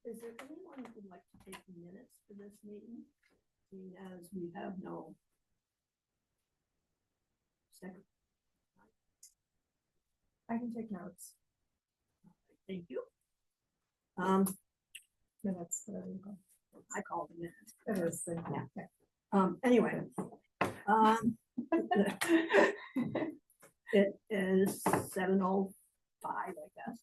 Is there anyone who would like to take minutes for this meeting? Seeing as we have no second. I can take notes. Thank you. Minutes, whatever you call I call them minutes. it. It is. Yeah. Anyway, it is 7:05, I guess.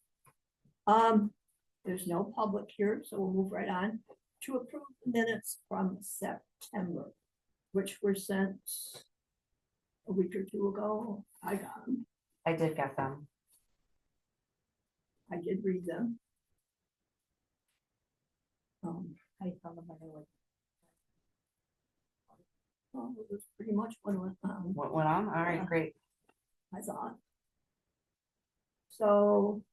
There's no public here, so we'll move right on to approve the minutes from September, which were sent a week or two ago. I got them. I did get them. I did read them. I felt about it. Well, it was pretty much what went on. What went on? All right, Yeah. great. I thought. So.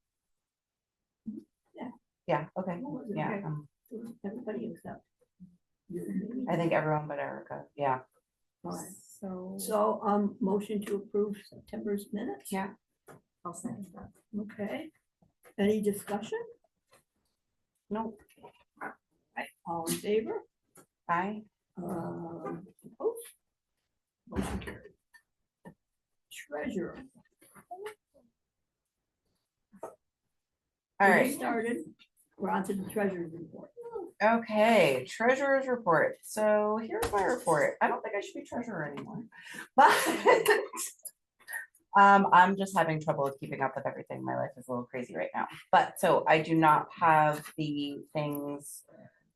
Yeah, okay. What was it? Yeah. It was everybody except you and me. I think everyone but Erica. Yeah. All right. So Motion to approve September's minutes. Yeah. I'll second that. Okay. Any discussion? Nope. Right. All in favor? Bye. Opposed? Motion carried. Treasurer. All We right. started. We're on to the treasurer's report. Okay, treasurer's report. So here's my report. I don't think I should be treasurer anymore, but I'm just having trouble keeping up with everything. My life is a little crazy right now. But so I do not have the things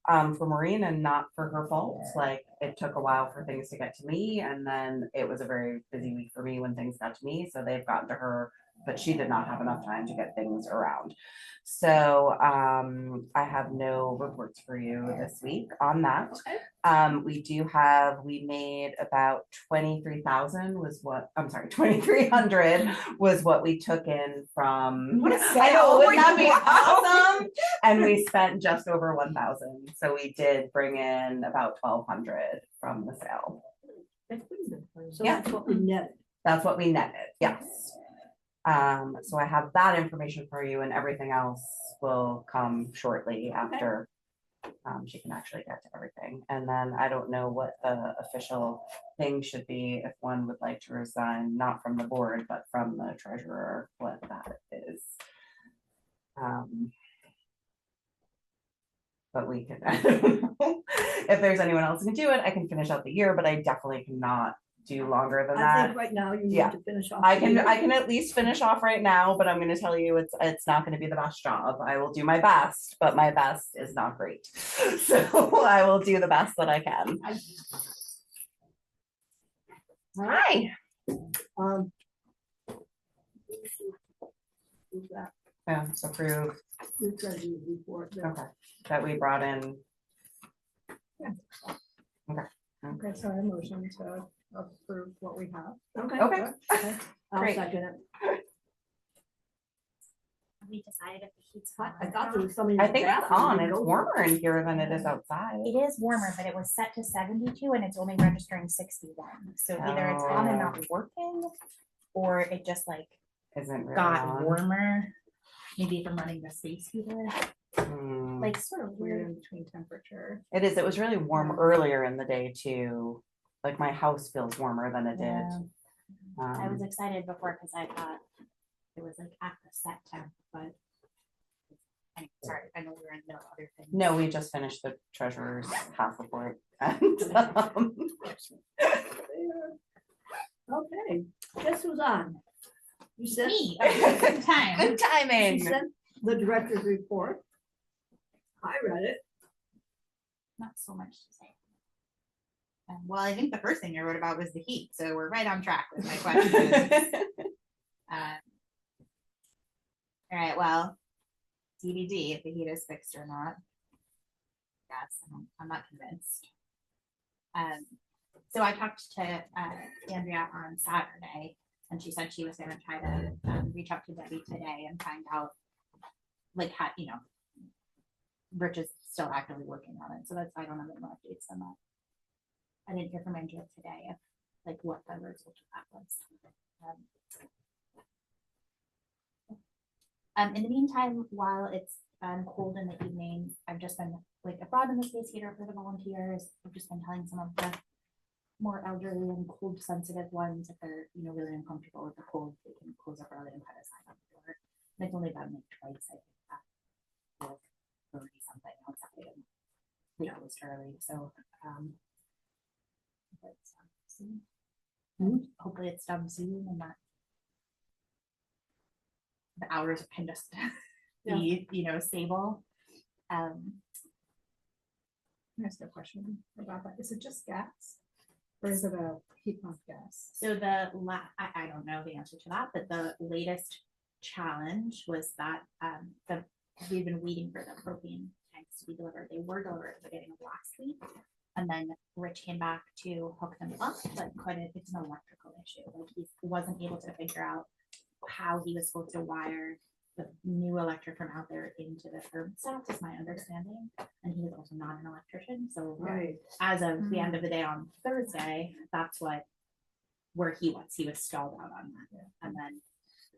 for Maureen, and not for her fault. Like, it took a while for things to get to me, and then it was a very busy week for me when things got to me. So they've gotten to her, but she did not have enough time to get things around. So I have no reports for you this week on that. We made about 23,000 was what, I'm sorry, 2,300 was what we took in from, I know, wouldn't that be awesome? And we spent just over 1,000. So we did bring in about 1,200 from the sale. So Yeah. that's what we netted. That's what we netted, yes. So I have that information for you, and everything else will come shortly after she can actually get to everything. And then I don't know what the official thing should be if one would like to resign, not from the board, but from the treasurer, what that is. But we can, if there's anyone else who can do it, I can finish out the year, but I definitely cannot do longer than I that. think right now you need Yeah. to finish off. I can at least finish off right now, but I'm going to tell you it's not going to be the best job. I will do my best, but my best is not great. So I will do the best that I can. All right. Approve. The treasurer's report. Okay. That we brought in. Okay, so I motion to approve what we have. Okay. Okay. I'll Great. second it. We decided if the heat's hot. I thought there was somebody. I think it's on. It's warmer in here than it is outside. It is warmer, but it was set to 72 and it's only registering 61. So either it's on and not working, or it just like Isn't really got on. warmer. Maybe from running the space heater. Like sort of Weird weird. in between temperature. It is. It was really warm earlier in the day too. Like, my house feels warmer than it did. Yeah. I was excited before because I thought it was like at the set temp, but sorry, I know we were in the middle of other things. No, we just finished the treasurer's half report. And, Okay, guess who's on? You said. Me, good time. Good She timing. sent the director's report. I read it. Not so much to say. Well, I think the first thing I wrote about was the heat, so we're right on track with my questions. All right, well, TBD if the heat is fixed or not. Yes, I'm not convinced. So I talked to Andrea on Saturday, and she said she was going to try to reach out to Debbie today and find out, like, how, you know, Rich is still actively working on it, so that's why I don't have any more updates on that. I didn't hear from Andrea today if, like, what the result of that was. In the meantime, while it's cold in the evenings. I've just been like abroad in the space heater for the volunteers. I've just been telling some of the more elderly and cold sensitive ones if they're, you know, really uncomfortable with the cold, they can close up early and put a sign on the door. And it's only been like twice, I think, that with 30 something outside and they closed early. So but, soon. Hopefully it's done soon and that the hours can just be, you know, stable. Can I ask a question about that? Is it just gas? Or is it a heat pump gas? So I don't know the answer to that, but the latest challenge was that we've been waiting for the propane tanks to be delivered. They were delivered at the beginning of last week. And then Rich came back to hook them up, but couldn't. It's an electrical issue. Like he wasn't able to figure out how he was supposed to wire the new electric from out there into the thermostat, is my understanding. And he is also not an electrician. So as of the end of the day on Thursday, that's where he was. He was stalled out on that. And then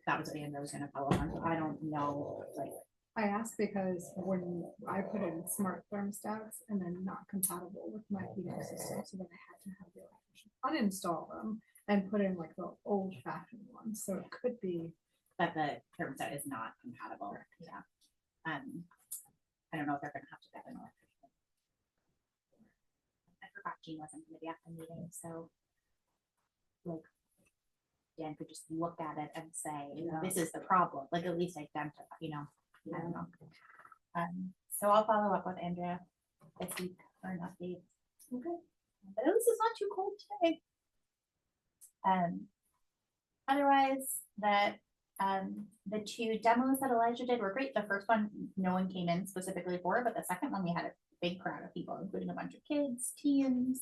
that was what Andrew was going to follow on. So I don't know. Like, I asked because when I put in smart thermostats and then not compatible with my heating system, so then I had to have the electrician uninstall them and put in like the old fashioned ones. So it could be that the thermostat is not compatible. Yeah. I don't know if they're going to have to get an electrician. I forgot Jean wasn't going to be at the meeting, so like Dan could just look at it and say, this is the problem. Like at least identify, you know. I don't know. So I'll follow up with Andrea this week for an update. Okay. But at least it's not too cold today. Otherwise, the two demos that Elijah did were great. The first one, no one came in specifically for, but the second one, we had a big crowd of people, including a bunch of kids, teens,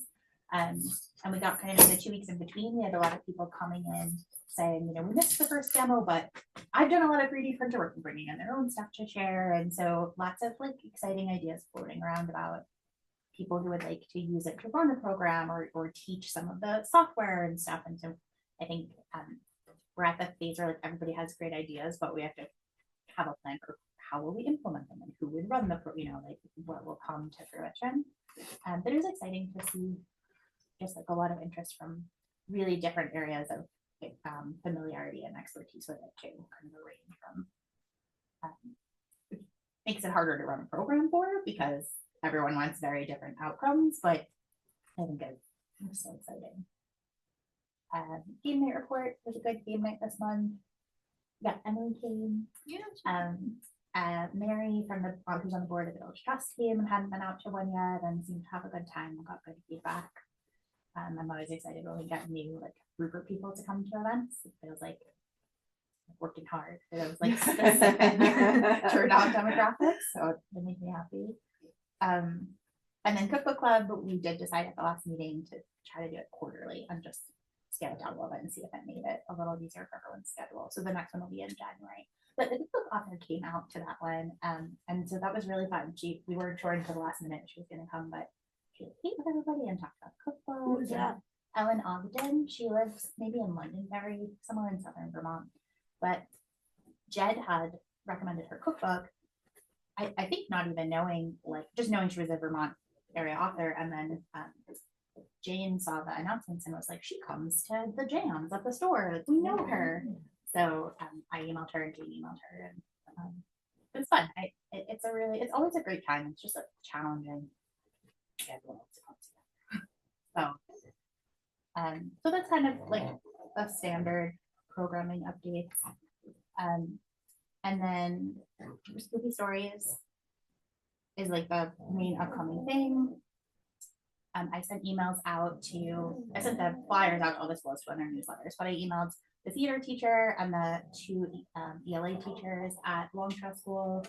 and we got kind of in the 2 weeks in between. We had a lot of people coming in saying, you know, we missed the first demo, but I've done a lot of 3D printer work and bringing in their own stuff to share. And so lots of like exciting ideas floating around about people who would like to use it to run a program or teach some of the software and stuff. And so I think we're at the phase where like everybody has great ideas, but we have to have a plan for how will we implement them and who would run the, you know, like what will come to fruition. But it was exciting to see just like a lot of interest from really different areas of familiarity and expertise with it too, kind of a range from it makes it harder to run a program for because everyone wants very different outcomes, but I think it's so exciting. Game night report was a good game night this month. Yeah, Emily came. Yeah. Mary from the who's on the board of the Village Trust came and hadn't been out to one yet and seemed to have a good time and got good feedback. I'm always excited when we get new like group of people to come to events. It feels like working hard for those like specific turnout demographics, so it makes me happy. And then cookbook club, we did decide at the last meeting to try to do it quarterly and just scale it down a little bit and see if it made it a little easier for everyone's schedule. So the next one will be in January. But the cookbook author came out to that one, and so that was really fun. We weren't sure until the last minute she was going to come, but she ate with everybody and talked about cookbooks. Who was that? Ellen Ogden. She lives maybe in Londonderry, somewhere in southern Vermont. But Jed had recommended her cookbook. I think not even knowing, like just knowing she was a Vermont area author, and then Jane saw the announcements and was like, she comes to the jams at the store. Like, we know her. So I emailed her and Jane emailed her, and it's fun. It's always a great time. It's just a challenging schedule to come together. So that's kind of like a standard programming updates. And then Spooky Stories is like the main upcoming thing. I sent emails out I sent the flyers out to all the schools to their newsletters, but I emailed the theater teacher and the two ELA teachers at Longtrail School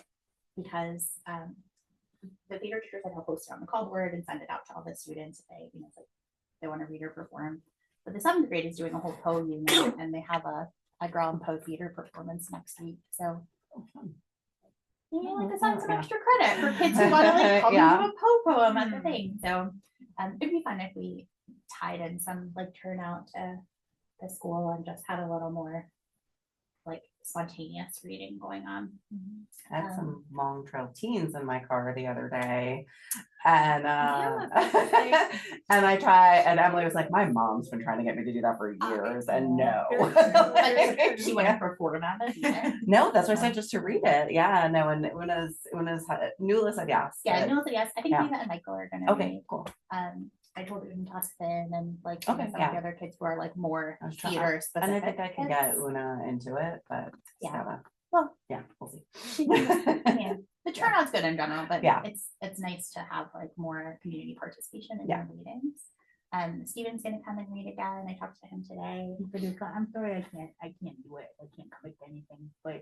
because the theater teachers had help post it on the call board and send it out to all the students if they, like they want to read or perform. But the 7th grade is doing a whole Poe unit, and they have a Girl in Poe theater performance next week. So like assign some extra credit for kids who want to like come into a Poe poem at the thing. So it'd be fun if we tied in some like turnout to the school and just had a little more like spontaneous reading going on. I had some long trail teens in my car the other day, and and I tried, and Emily was like, "My mom's been trying to get me to do that for years," and no. Like, she wouldn't perform at it either. No, that's what I said, just to read it. Yeah, no, when it was Nuala said yes. Yeah, but- no, yes. I think Yeah. Eva and Michael are gonna Okay, read. cool. I told her to toss it in and like some Okay, of yeah. the other kids who are like more I was trying- theater And specific. I think I can get Una into it, but Yeah. Stella. Well, yeah, we'll see. yeah, the turnout's good in general, but Yeah. it's nice to have like more community participation in Yeah. your meetings. Steven's gonna come and read again. I talked to him today. He said, I'm sorry, I can't do it. I can't commit to anything, but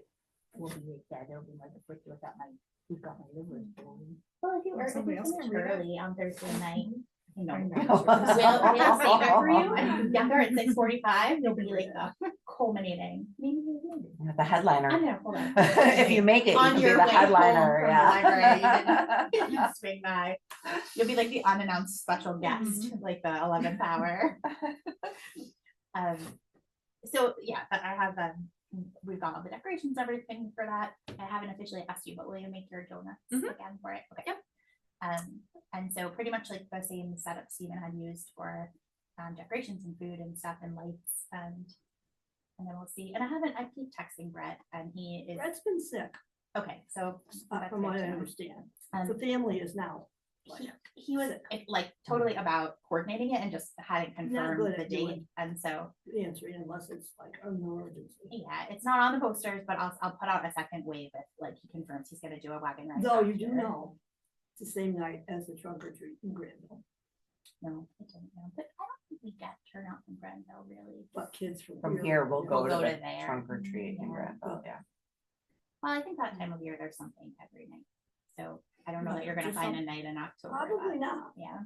we'll be like that. It'll be like the first without my, who's got my liver story. Well, if you Or were somebody else finish can read it. early on Thursday night, you know, We'll- we'll save it for you. And you get there at 6:45. You'll be like culminating. Maybe you did. The headliner. I'm gonna hold on. If you make it, you On can be your the way home headliner. from the Yeah. library, you can swing by. You'll be like the unannounced special guest, like the 11th hour. So yeah, but I have we've got all the decorations, everything for that. I haven't officially asked you, but will you make your donuts again for it? Okay. Yep. And so pretty much like the same setup Stephen had used for decorations and food and stuff and lights and then we'll see. And I keep texting Brett and he is Brett's been sick, okay. So that's from what good I to know. understand. Um, The family is now. he was like totally about coordinating it and just hadn't confirmed good the at date. doing And so answering unless it's like an emergency. yeah, it's not on the posters, but I'll put out a second wave if like he confirms he's gonna do a wagon ride. Though you after. do know, it's the same night as the trunk or treat in Granville, No, I didn't know. But I don't think we get turnout from Grenville really. but kids from From here, we'll go We'll to go the to there. trunk or treat in Yeah. Granville. Yeah. Well, I think that time of year there's something every night. So I don't know that you're gonna Just find a some- night in October. Probably that- not. Yeah.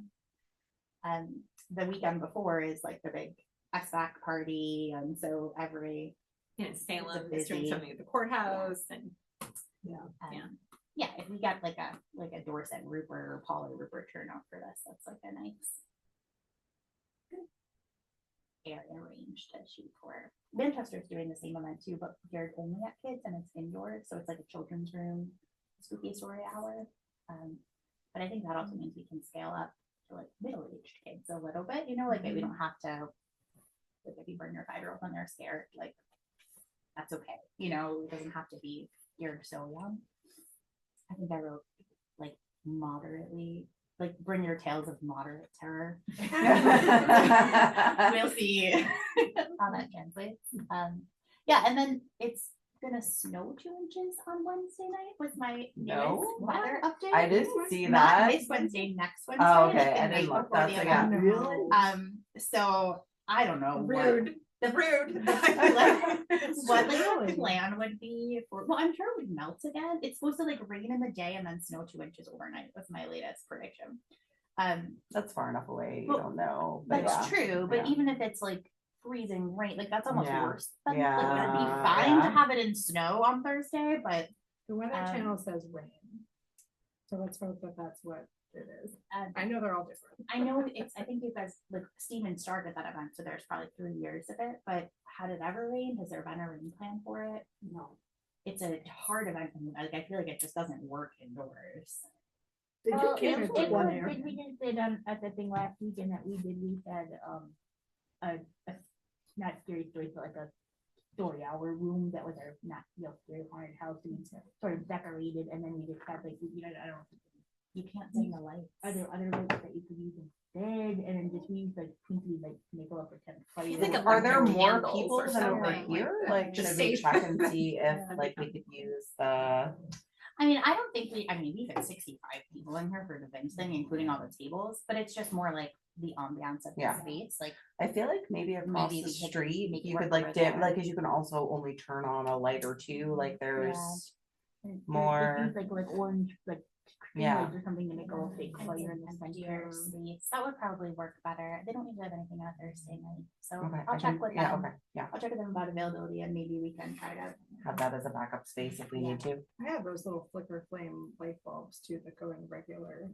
The weekend before is like the big SBAC party, and so every In Salem, It's is doing busy. something at the courthouse and Yeah. Yeah. yeah, if we got like a Dorset Rupert or Paula Rupert turnout for this, that's like a nice area range to shoot for. Manchester's doing the same event too, but geared only at kids and it's indoors, so it's like a children's room, spooky story hour. But I think that also means we can scale up to like middle-aged kids a little bit, you know, like we don't have to, like if you bring your 5-year-old and they're scared, like that's okay, you know, it doesn't have to be you're so young. I think I wrote like moderately, like bring your tales of moderate terror. We'll see how that translates. Yeah, and then it's gonna snow 2 inches on Wednesday night with my No? newest weather update. I didn't see Not that. this Wednesday, next Wednesday. Oh, like okay. the I night didn't look. before That's the yeah. event. Really? So I don't know rude. the Rude. what like the plan would be for, well, I'm sure it would melt again. It's supposed to like rain in the day and then snow 2 inches overnight. Was my latest prediction. That's far enough away. You Well, don't know. But That's yeah. true, but Yeah. even if it's like freezing rain, like that's almost Yeah. worse. Than, like it'd be Yeah, fine to yeah. have it in snow on Thursday, but The Weather Um, Channel says rain. So let's hope that that's what it is. um, I know they're all different. I know it's, I think you guys, like Steven started that event, so there's probably 3 years of it, but had it ever rained? Has there been a rain plan for it? No. It's a hard event, and like I feel like it just doesn't work indoors. They Well, do cancel it one was- there. we just did at the thing last weekend that we did, we had a not scary story, but like a story hour room that was our not scary haunted house and sort of decorated, and then we just had like I don't know, You can't dim the lights. other lights that you could use instead, and then just use like pinky like maple up pretend fire. Think of Are there more candles people or than over something here? like Like, that. should Just we safe. check and see if like we could use the? I mean, I don't think we've had 65 people in here for the bench thing, including all the tables, but it's just more like the ambiance of the Yeah. space. Like, I feel like maybe across Maybe the we could street make it you work could like over dim, there. like, because you can also only turn on a light or two. Like there's And just more- use like orange like string Yeah. lights or something to make a little fake and fire some in the emptier center. seats. That would probably work better. They don't usually have anything on Thursday night, so okay. I'll I check can- with yeah. them. Okay. Yeah. I'll check with them about availability, and maybe we can try to. Have that as a backup space if we need to. I have those little flicker flame light bulbs too that go in regular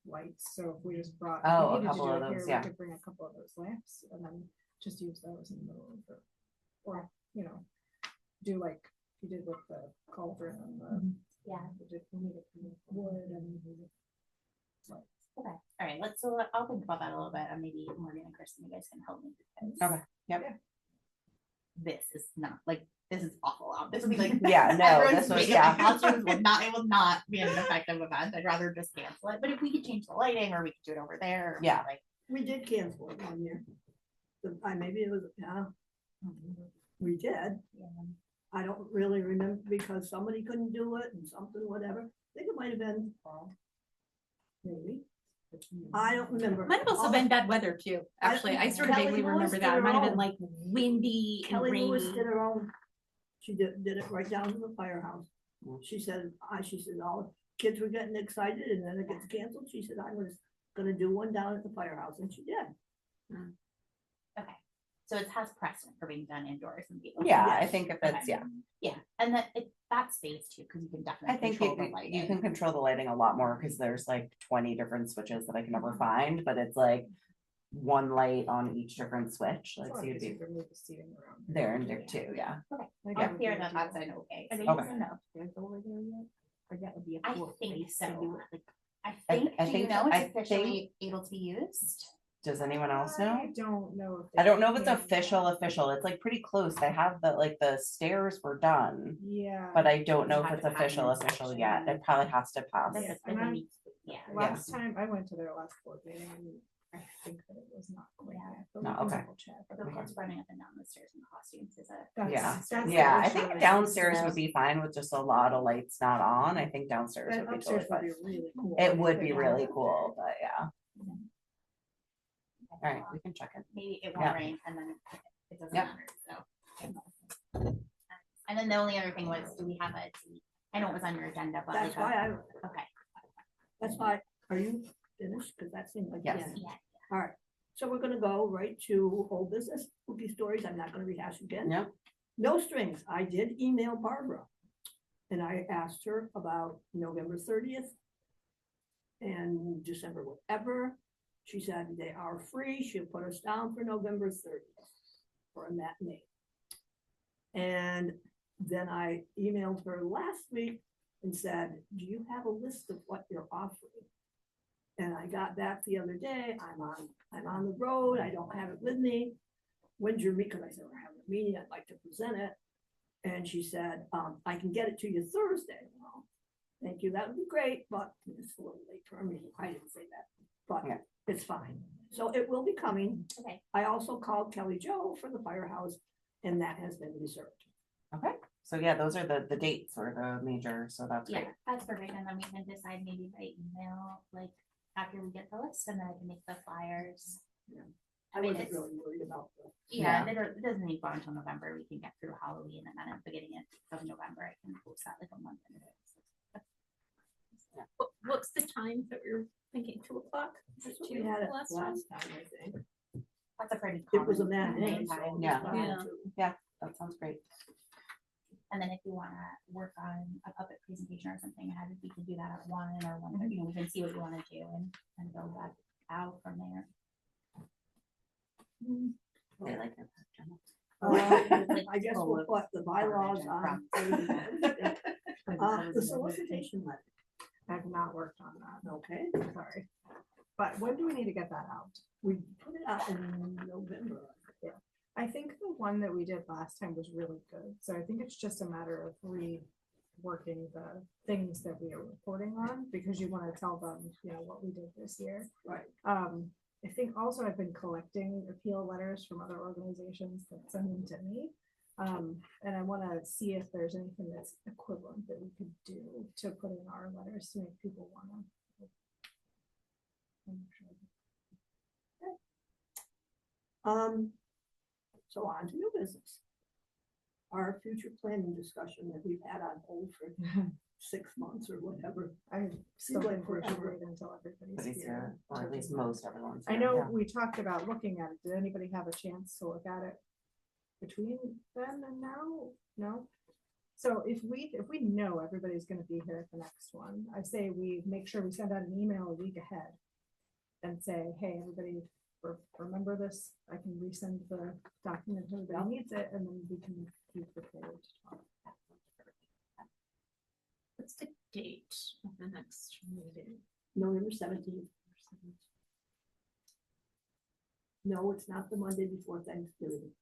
lights. So if we just brought, if we Oh, a needed to couple do of it those, here, yeah. we could bring a couple of those lamps and then just use those in the middle of the, or, you know, do like you did with the cauldron and the. Yeah. Wood and. Okay, all right, I'll think about that a little bit, and maybe Morgan and Kristen, you guys can help me. because Okay, yep. This is not, like, this is awful. This would be like. Yeah, no, everyone's this was- makeup and yeah. costumes it will not be an effective event. I'd rather just cancel it, but if we could change the lighting, or we could do it over there. or Yeah. Like, We did cancel it 1 year. Maybe it was, yeah, we did. yeah. I don't really remember because somebody couldn't do it and something, whatever. I think it might have been fall. Maybe. I don't remember. Might have also been bad weather too, actually. I sort of Kelly vaguely Lewis remember did that. her It might have been own. like windy and Kelly Lewis rainy. did her own. She did it right down to the firehouse. She said, all kids were getting excited and then it gets canceled. She said, I was gonna do one down at the firehouse and she did. Okay, so it has precedent for being done indoors and people. Yeah, I Yes. think if it's, yeah, Yeah, and that stays too, because you can definitely. I think control the you lighting. can control the lighting a lot more because there's like 20 different switches that I can never find, but it's like one light on each different switch, like so you'd be there and there too, yeah. I'll hear that that's an okay. Are they Okay. using the upstairs over there yet? Or that would be a I cool think place to so. do it, like, I think, I do think you know so. I it's officially able to be used? Does anyone else know? I don't know. I don't know if it's they official. It's like pretty close. They have the stairs were done, Yeah. but I don't know if Had it's to pass official inspection. yet. It probably has to pass. That's Yeah, a and thing I'm- we- Yeah. Last time I went to their last board meeting, and I think that it was not quite Yeah. yet. But No, we can okay. double check. The kids running up and down the stairs in costumes is a. That's- Yeah. that's the Yeah, I issue think right downstairs now. would be fine with just a lot of lights not on. I think downstairs And would be totally upstairs would fine. be really cool. It if would they be had really that. cool, but yeah. All right, we can check it. Maybe it Yeah. won't rain and then it doesn't Yep. matter, so. And then the only other thing was, do we have a date? I know it was on your agenda, but. That's like why Okay. that's why, are you finished? Because that seemed like. Yes. the end. Yeah. All right, so we're gonna go right to old business, spooky stories. I'm not gonna rehash again. Yep. No strings. I did email Barbara. And I asked her about November 30th. And December whatever. She said they are free. She'll put us down for November 30th for a matinee. And then I emailed her last week and said, do you have a list of what you're offering? And I got back the other day, I'm on the road, I don't have it with me. When's your meeting? Because I said, we're having a meeting, I'd like to present it. And she said, I can get it to you Thursday. Well, thank you, that would be great, but it's a little late for me. I didn't say that, but Yeah. it's fine. So it will be coming. Okay. I also called Kelly Jo for the firehouse, and that has been reserved. Okay, so yeah, those are the dates or the major, so that's Yeah, great. that's perfect. And then we can decide maybe by email, like after we get the list, and then I can make the flyers. I mean, wasn't it's- really worried about the. Yeah, it doesn't need to go until November. We can get through Halloween, and then at the beginning of November, I can post that like a month in advance. What's the time that we're thinking, 2:00? That's what we had it Last last time? time, I think. That's a pretty. It was a common matinee, so. time. it's Yeah. fine Yeah. to- That sounds great. And then if you wanna work on a puppet presentation or something, we could do that at 1 or 1, you know, we can see what you wanna do and build that out from there. They like it. I guess we'll put the bylaws on. The solicitation letter, I've not worked on that, okay, sorry. But when do we need to get that out? we put it out in November. I think the one that we did last time was really good, so I think it's just a matter of reworking the things that we are reporting on, because you want to tell them, you know, what we did this year. Right. I think also I've been collecting appeal letters from other organizations that send them to me. And I want to see if there's anything that's equivalent that we could do to put in our letters to make people want to. So on to new business. Our future planning discussion that we've had on hold for 6 months or whatever. I still like think we should forever. wait until everybody's But he's here. here, or to at least do that. most everyone's. I here, know yeah. we talked about looking at it. Did anybody have a chance to look at it between then and now? No? So if we know everybody's gonna be here at the next one, I say we make sure we send out an email a week ahead and say, hey, everybody, remember this? I can resend the document if everybody needs it, and then we can be prepared to talk. date of the next meeting? November 17th. No, it's not the Monday before Thanksgiving.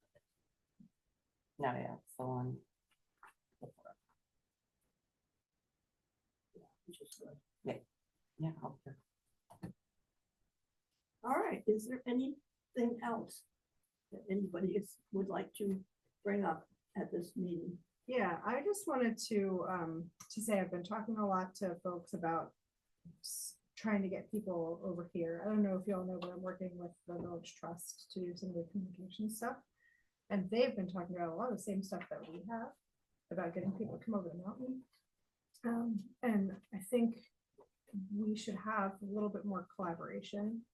No, yeah, it's the one. before. Which is good. Yeah. I'll do. All right, is there anything else that anybody would like to bring up at this meeting? Yeah, I just wanted to say I've been talking a lot to folks about trying to get people over here. I don't know if you all know, but I'm working with the Village Trust to do some of the communication stuff. And they've been talking about a lot of the same stuff that we have about getting people to come over the mountain. And I think we should have a little bit more collaboration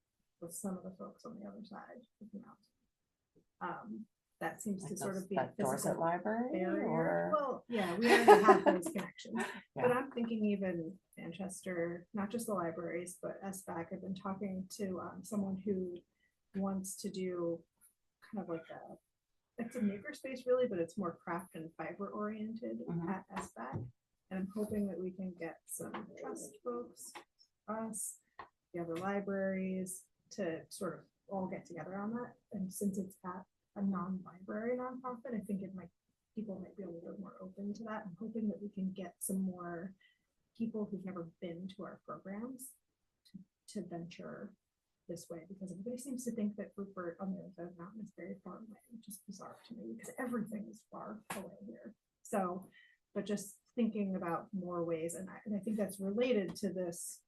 with some of the folks on the other side of the mountain. That seems to sort of be a Like Dorset physical Library barrier. or Well, yeah, we already have those connections. But Yeah. I'm thinking even Manchester, not just the libraries, but SBAC. I've been talking to someone who wants to do kind of like it's a makerspace really, but it's more craft and fiber oriented Mhm. at SBAC. And I'm hoping that we can get some trust folks, us, the other libraries to sort of all get together on that. And since it's at a non-library nonprofit, I think people might be a little bit more open to that. I'm hoping that we can get some more people who've never been to our programs to venture this way, because everybody seems to think that Rupert on the other side of the mountain is very far away, which is bizarre to me because everything is far away here. So, but just thinking about more ways, and I think that's related to this.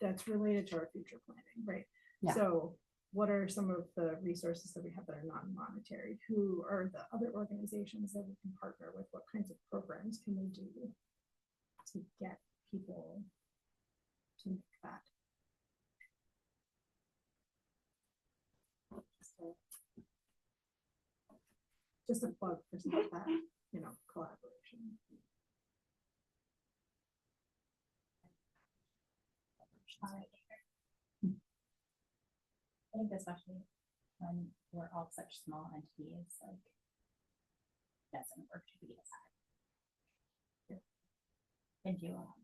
That's related to our future planning, right? Yeah. So what are some of the resources that we have that are non-monetary? Who are the other organizations that we can partner with? What kinds of programs can we do to get people to make that? Just a plug for some of that, collaboration. I think especially when we're all such small entities, like doesn't work to be aside. Thank you all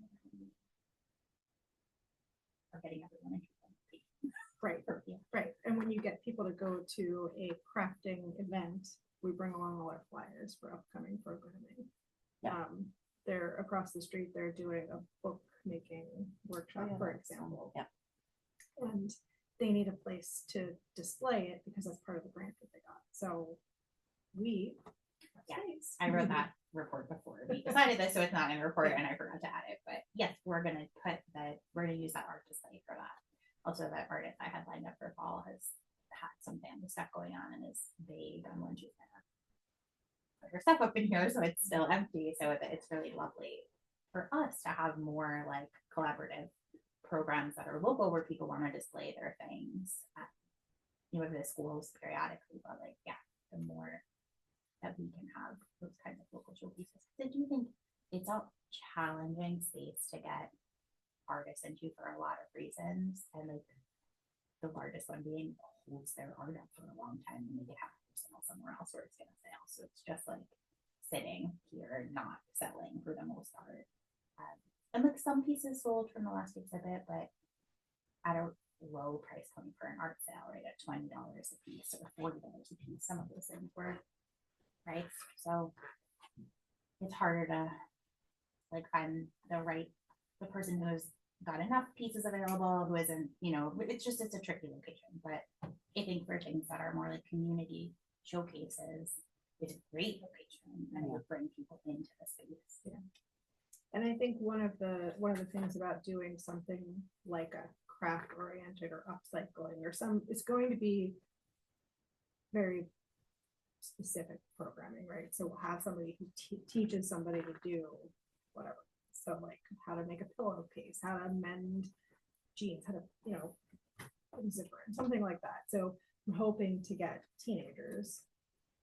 for getting everyone interested. Right, right. And when you get people to go to a crafting event, we bring along all our flyers for upcoming programming. Yeah. They're across the street, they're doing a book making workshop, for example. Yeah. And they need a place to display it because that's part of the grant that they got. So I wrote that report before we decided this, so it's not in the report, and I forgot to add it. But yes, we're gonna use that art display for that. Also, that artist I had lined up for fall has had some family stuff going on and is vague on when she's gonna put her stuff up in here, so it's still empty. So it's really lovely for us to have more like collaborative programs that are local where people want to display their things at, the schools periodically, but the more that we can have those kinds of local showcases. I do think it's a challenging space to get artists into for a lot of reasons, and the largest one being holds their art up for a long time and they have to sell somewhere else where it's going to sell. So it's just like sitting here not selling for the most part. And some pieces sold from the last exhibit, but at a low price point for an art sale, right, at $20 a piece or $40 a piece. Some of those things were, right? So it's harder to find the person who's got enough pieces available, who isn't, it's a tricky location. But I think for things that are more like community showcases, it's a great location and it would bring people into the space. Yeah. And I think one of the things about doing something like a craft oriented or upcycling it's going to be very specific programming, right? So we'll have somebody who teaches somebody to do whatever. So like how to make a pillowcase, how to mend jeans, how to zipper and something like that. So I'm hoping to get teenagers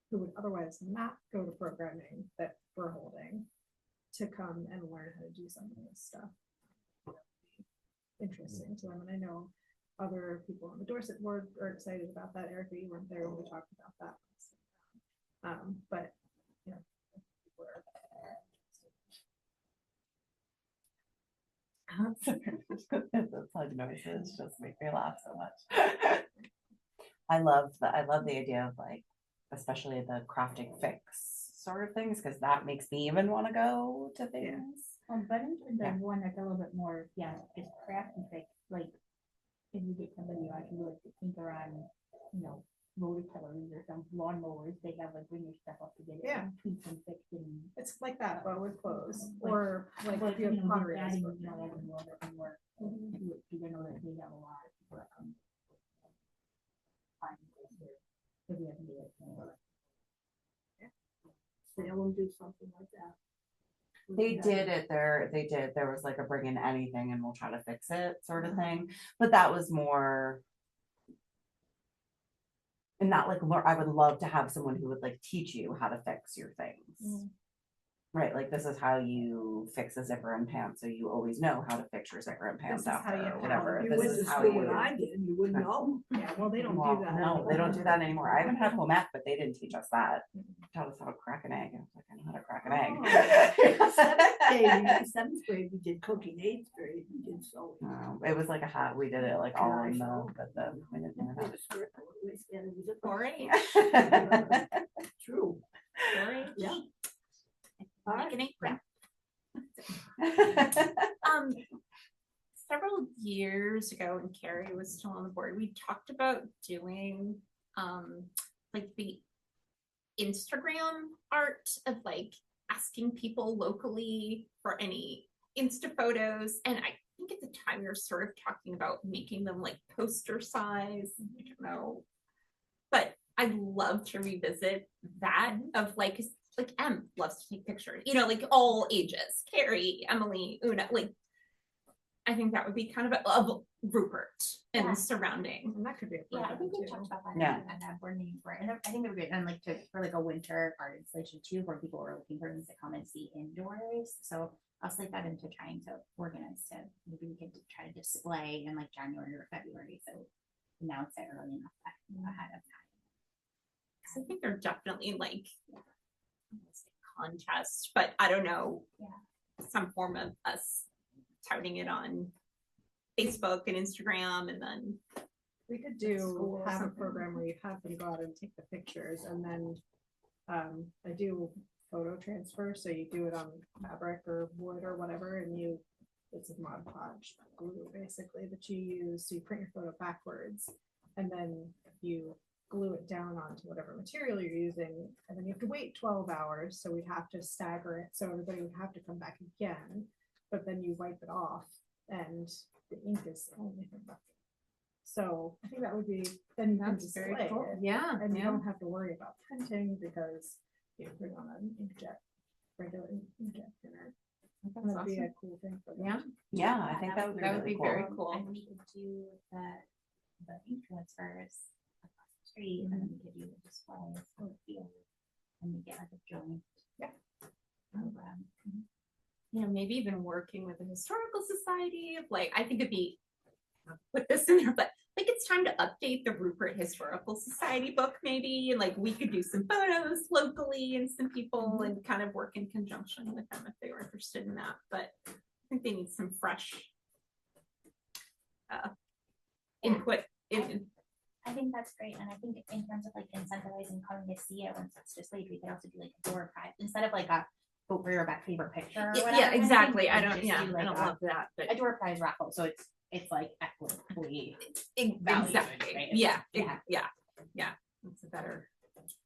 who would otherwise not go to programming that we're holding to come and learn how to do some of this stuff. Interesting to them. And I know other people on the Dorset board are excited about that. Erica, you weren't there when we talked about that. But The plug noises just make me laugh so much. I love the idea of like, especially the crafting fix sort of things, because that makes me even want to go to things. But into the Yeah. one that's a little bit more, just crafty fix, like, if you get somebody who actually like to tinker on, rototillers or some lawnmowers, they have like bring your stuff up to get it Yeah. tweaked and fixed and. It's like that, but with clothes, or like But, if you have pottery. adding, that's what- adding more and more to it, because I know that they have a lot of people that come. Find ways to- if you have to do it, Salem do something like that. They did it there. They did. There was like a bring in anything and we'll try to fix it sort of thing. But that was more. And not like, I would love to have someone who would like teach you how to fix your things. Right, like this is how you fix a zipper and pants, so you always know how to fix your zipper and pants This is how after, you or have whatever. You This went is to how school you. when I did, you wouldn't know. Yeah, well, they don't Well, do that. no, they don't do that anymore. I haven't had home ec, but they didn't teach us that. Mhm. Taught us how to crack an egg. I was like, I know how to crack an egg. Seventh grade, we did cooking. Eighth grade, we did sewing. No, it was like a hat. We did it like all in the, but we didn't learn how Boring. to. True. Boring. Yeah. All right. Make an apron. Several years ago when Carrie was still on the board, we talked about doing like the Instagram art of like asking people locally for any Insta photos. And I think at the time we were sort of talking about making them like poster size. I don't know. But I'd love to revisit that of like Em loves to take pictures, like all ages, Carrie, Emily, Una, like I think that would be kind of Rupert and Yeah. surrounding. And that could be a Yeah, I program think we too. talked about that Yeah. at that board meeting before, and I think it would be, and like for like a winter art installation too, where people were looking for things to come and see indoors. So I'll slate that into trying to organize to maybe we could try to display in like January or February. So announce it early enough ahead of time. So I think they're definitely like contest, but I don't know, some form of us touting it on Facebook and Instagram, and then We could school or have a something. program where you have them go out and take the pictures, and then I do photo transfer, so you do it on fabric or wood or whatever, and it's a Mod Podge glue basically that you use, so you print your photo backwards, and then you glue it down onto whatever material you're using, and then you have to wait 12 hours, so we'd have to stagger it, so everybody would have to come back again, but then you wipe it off, and the ink is only from bucket. So I think that would be, then you can That's very display cool. it, Yeah, and you yeah. don't have to worry about printing because you put it on an inkjet, regular inkjet printer. And that'd be a cool thing for them. Yeah. Yeah, I think that would be That would really be very cool. cool. And we could do the ink transfers across the street, and then we could do the displays for the field, and we get like a joint. Yeah. Program. Maybe even working with the historical society of like, I think it'd be, I'll put this in there, but like it's time to update the Rupert Historical Society book maybe, and like we could do some photos locally and some people and kind of work in conjunction with them if they were interested in that, but I think they need some fresh input in. I think that's great, and I think in terms of like incentivizing coming to see it once it's displayed, we could also do like a door prize instead of like a vote for your favorite picture. Or whatever Yeah, kind of exactly. thing, I we don't, just yeah, do, I like, don't love that, but a door prize raffle, so it's like equitably. exactly. right? Yeah, Yeah. yeah. It's a better.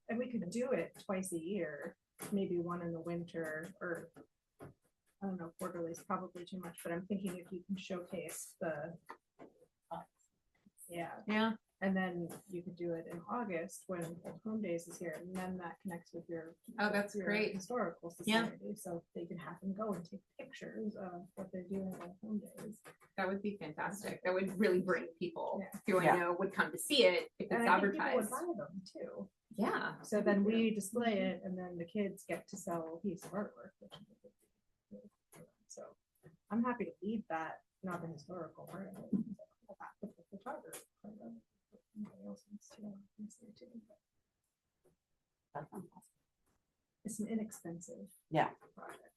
And we could do it twice a year, maybe one in the winter, or I don't know, quarterly is probably too much, but I'm thinking if you can showcase Yeah. and then you could do it in August when Old Home Days is here, and then that connects with your Oh, that's your great. historical Yeah. society, so they can have them go and take pictures of what they're doing on Home Days. That would be fantastic. That would really bring people Yeah. who Yeah. I know would come to see it if it's And I think people would advertised. buy them too. Yeah. So then we display it, and then the kids get to sell a piece of artwork. Which is really cool. So I'm happy to lead that, not the historical part of it, but the photography part of it. Anybody else wants to consider too, but That sounds awesome. it's an inexpensive Yeah. project.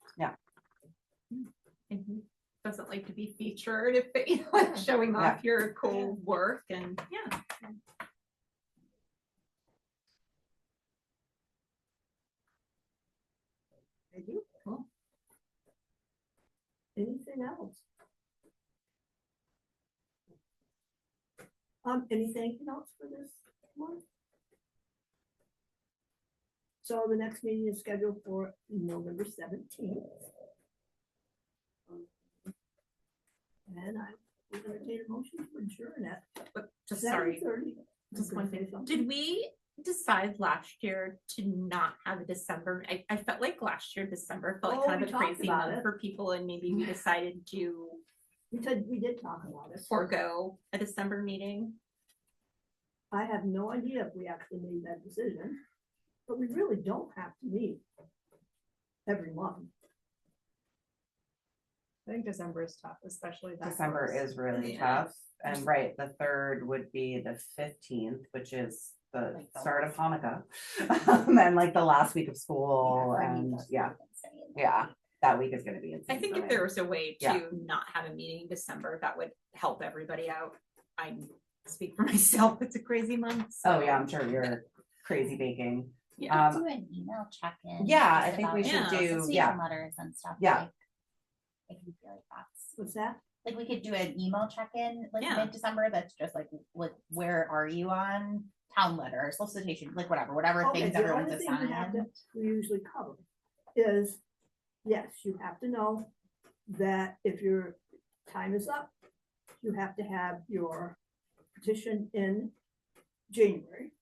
Mhm. doesn't like to be featured if they, you know, like showing Yeah. off your cool work and yeah. Thank you. Cool. Anything else? Anything else for this month? So the next meeting is scheduled for November 17th. And I will entertain a motion to adjourn at But just sorry, 7:30. just one thing. Something. Did we decide last year to not have a December? I felt like last year, December felt like Oh, kind we of a talked crazy about month it. for people and maybe we decided to We did talk about it. forego a December meeting. I have no idea if we actually made that decision, but we really don't have to meet every month. I think December is tough, especially that. December close. is really Yeah. tough, and right, the 3rd would be the 15th, which is the Like the start of last- Hanukkah. And like the last week of school, For me, and that's yeah, insane. yeah, that week is gonna be insane. I think for if me. there was a way to Yeah. not have a meeting in December, that would help everybody out. I speak for myself, it's a crazy month. Oh, so- yeah, I'm sure you're crazy baking. Yeah. Do an email check-in. Yeah, I just think we about should do, association yeah. Letters and stuff. Yeah. Like I feel like that's, What's that? like we could do an email check-in like Yeah. mid-December that's just like where are you on town letter, solicitation, like whatever Okay, things the everyone's only thing we have assigned. to, we usually cover is, yes, you have to know that if your time is up, you have to have your petition in January.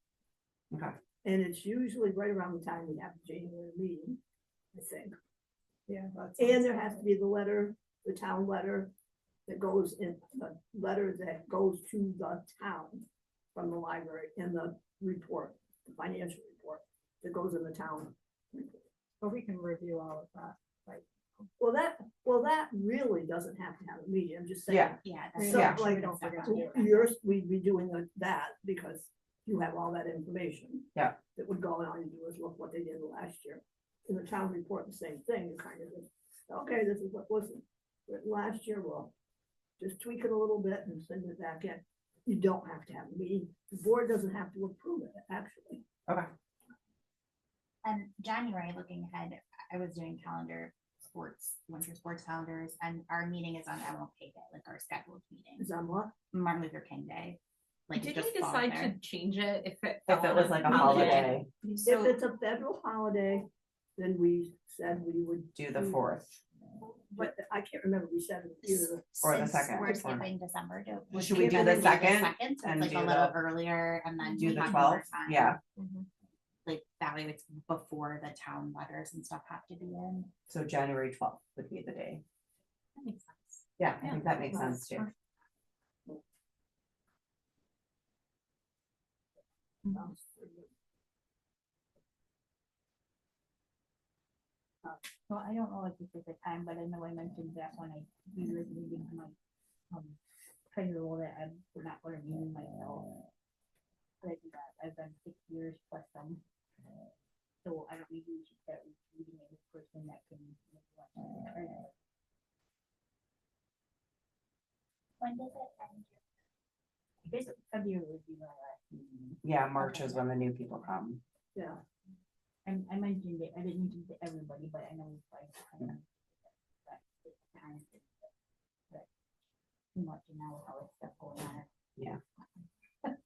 Okay. And it's usually right around the time we have the January meeting, I think. Yeah. That's. And there has to be the letter, the town letter that goes in, the letter that goes to the town from the library and the report, the financial report that goes in the town. report. But we can review all of that. Well, that really doesn't have to have a meeting, I'm just saying. Yeah. Yeah. So, that's like, good don't stuff forget to to do. do Yours, we'd be doing that because you have all that information. Yeah. That would go on, all you do is look what they did last year. In the town report, the same thing, you kind of, just, okay, this is what was written last year, well, just tweak it a little bit and send it back in. You don't have to have a meeting, the board doesn't have to approve it, actually. Okay. And January, looking ahead, I was doing winter sports calendars, and our meeting is on MLK Day, like our scheduled meeting, Is that what? Martin Luther King Day. Like it Did we just falls decide there. to change it if it If it was like a holiday, If So it's a federal holiday, then we said we would. do the 4th. But I can't remember, we said either. Or the Since second, We're or- skipping December. Should we do skip the it to second so it's and like do a little the- earlier, and then Do we the have more 12th, time. yeah, Like that way, it's before the town letters and stuff have to be in. so January 12th would be the day. That makes sense. Yeah, I think that makes sense too. Well, I don't know if this is the time, but I know I mentioned that when I was reading my training role that I'm not going to be in myself. But I do that. I've done 6 years plus some. So I don't really should start reading a person that can. When does it end? I guess February would be my last meeting. Yeah, March is when the new people come. Yeah, I mentioned it, I didn't mention it to everybody, but I know it's like. But it's kind of. But too much now with all this stuff going on. Yeah. It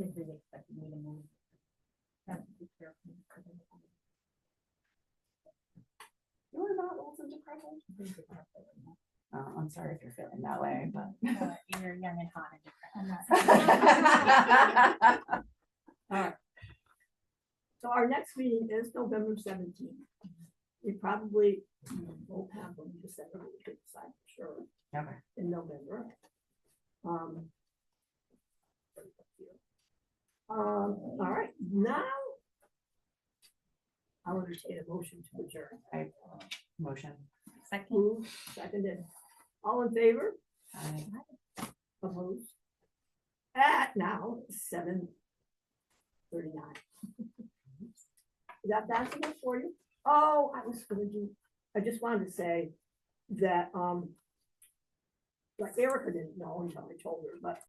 just really expected me to move. Have to be careful because of the- You're not old and decrepit. things that happen, you know. I'm sorry if you're feeling that way, but. You're young and hot and different. I'm not- all right. So our next meeting is November 17th. We probably won't have them in December, but we could decide for sure Okay. in November. All right, now I'll entertain a motion to adjourn. Motion. second, Moved, seconded. All in favor? Aye. Opposed? At now 7:39. Is that fast enough for you? Oh, I just wanted to say that, like Erica didn't know until I told her, but